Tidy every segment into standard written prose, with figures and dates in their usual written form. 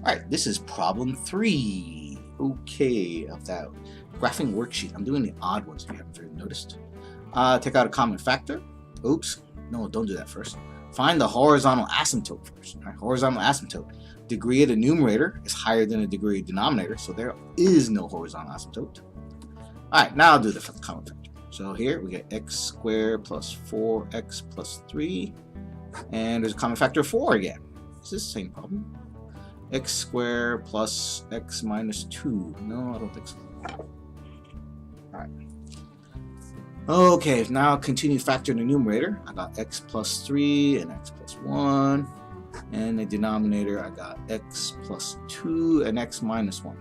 Alright, this is problem 3. Okay, of that graphing worksheet. I'm doing the odd ones if you haven't already noticed. Take out a common factor. Oops, no, don't do that first. Find the horizontal asymptote first. Right, horizontal asymptote. Degree of the numerator is higher than the degree of the denominator, so there is no horizontal asymptote. Alright, now I'll do the common factor. So here we get x squared plus 4x plus 3, and there's a common factor of 4 again. It's the same problem. X squared plus x minus 2. No, I don't think so. Alright. Okay, now continue factor in the numerator. I got x plus 3 and x plus 1. And the denominator, I got x plus 2 and x minus 1.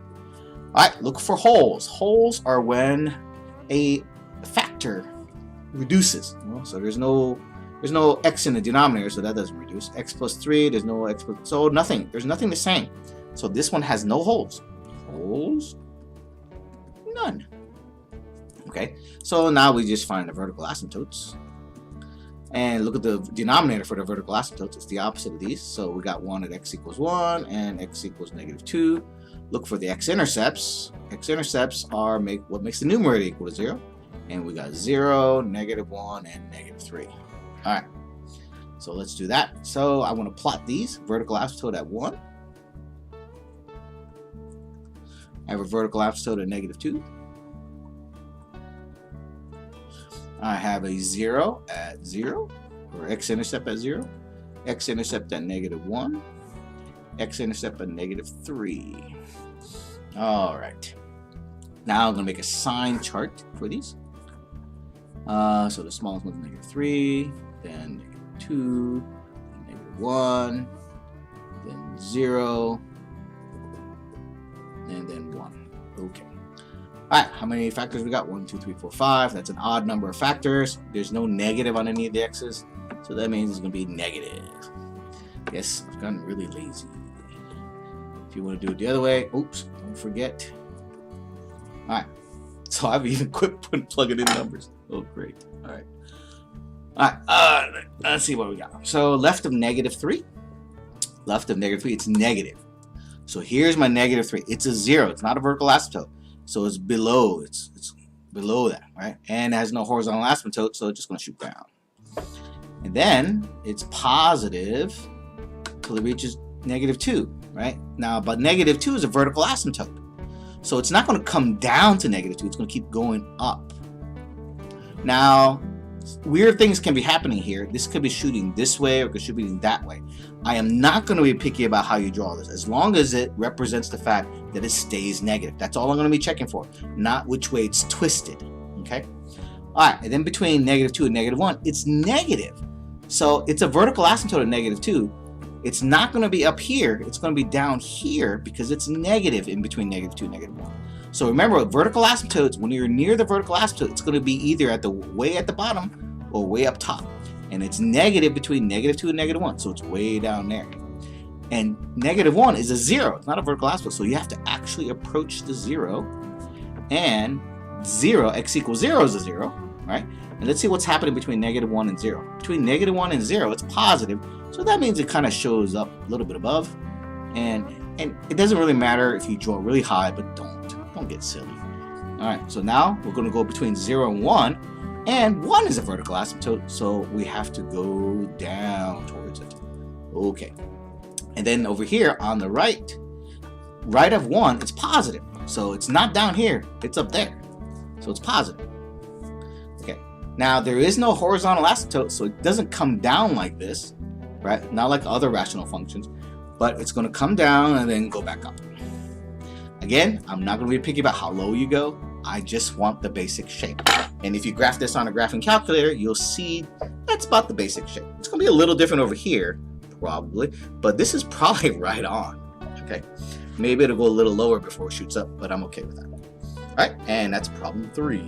Alright, look for holes. Holes are when a factor reduces. So there's no x in the denominator, so that doesn't reduce. X plus 3, there's no x plus, so nothing. There's nothing the same. So this one has no holes. Holes? None. Okay, so now we just find the vertical asymptotes. And look at the denominator for the vertical asymptotes. It's the opposite of these. So we got one at x equals 1 and x equals negative 2. Look for the x-intercepts. X-intercepts are what makes the numerator equal to 0. And we got 0, negative 1, and negative 3. Alright, so let's do that. So I want to plot these. Vertical asymptote at 1. I have a vertical asymptote at negative 2. I have a 0 at 0, or x-intercept at 0, x-intercept at negative 1, x-intercept at negative 3. Alright, now I'm going to make a sign chart for these. So the smallest one's negative 3, then negative 2, then negative 1, then 0, and then 1. Okay. Alright, how many factors we got? 1, 2, 3, 4, 5. That's an odd number of factors. There's no negative on any of the x's, so that means it's going to be negative. Yes, I've gotten really lazy. If you want to do it the other way, oops, don't forget. Alright, so I've even quit plugging in numbers. Oh, great. Alright. Alright, let's see what we got. So left of negative 3. Left of negative 3, it's negative. So here's my negative 3. It's a 0. It's not a vertical asymptote. So it's below. It's below that, right? And it has no horizontal asymptote, so it's just going to shoot down. And then it's positive till it reaches negative 2, right? Now, but negative 2 is a vertical asymptote. So it's not going to come down to negative 2. It's going to keep going up. Now, weird things can be happening here. This could be shooting this way or it could be shooting that way. I am not going to be picky about how you draw this, as long as it represents the fact that it stays negative. That's all I'm going to be checking for, not which way it's twisted. Okay? Alright, and then between negative 2 and negative 1, it's negative. So it's a vertical asymptote at negative 2. It's not going to be up here. It's going to be down here because it's negative in between negative 2 and negative 1. So remember, vertical asymptotes, when you're near the vertical asymptote, it's going to be either at the way at the bottom or way up top. And it's negative between negative 2 and negative 1, so it's way down there. And negative 1 is a 0. It's not a vertical asymptote, so you have to actually approach the 0. And 0, x equals 0 is a 0, right? And let's see what's happening between negative 1 and 0. Between negative 1 and 0, it's positive, so that means it kind of shows up a little bit above. And it doesn't really matter if you draw really high, but don't get silly. Alright, so now we're going to go between 0 and 1. And 1 is a vertical asymptote, so we have to go down towards it. Okay. And then over here on the right of 1, it's positive. So it's not down here, it's up there. So it's positive. Okay. Now there is no horizontal asymptote, so it doesn't come down like this, right? Not like other rational functions, but it's going to come down and then go back up. Again, I'm not going to be picky about how low you go. I just want the basic shape. And if you graph this on a graphing calculator, you'll see that's about the basic shape. It's going to be a little different over here, probably, but this is probably right on. Okay, maybe it'll go a little lower before it shoots up, but I'm okay with that. All right, and that's problem 3.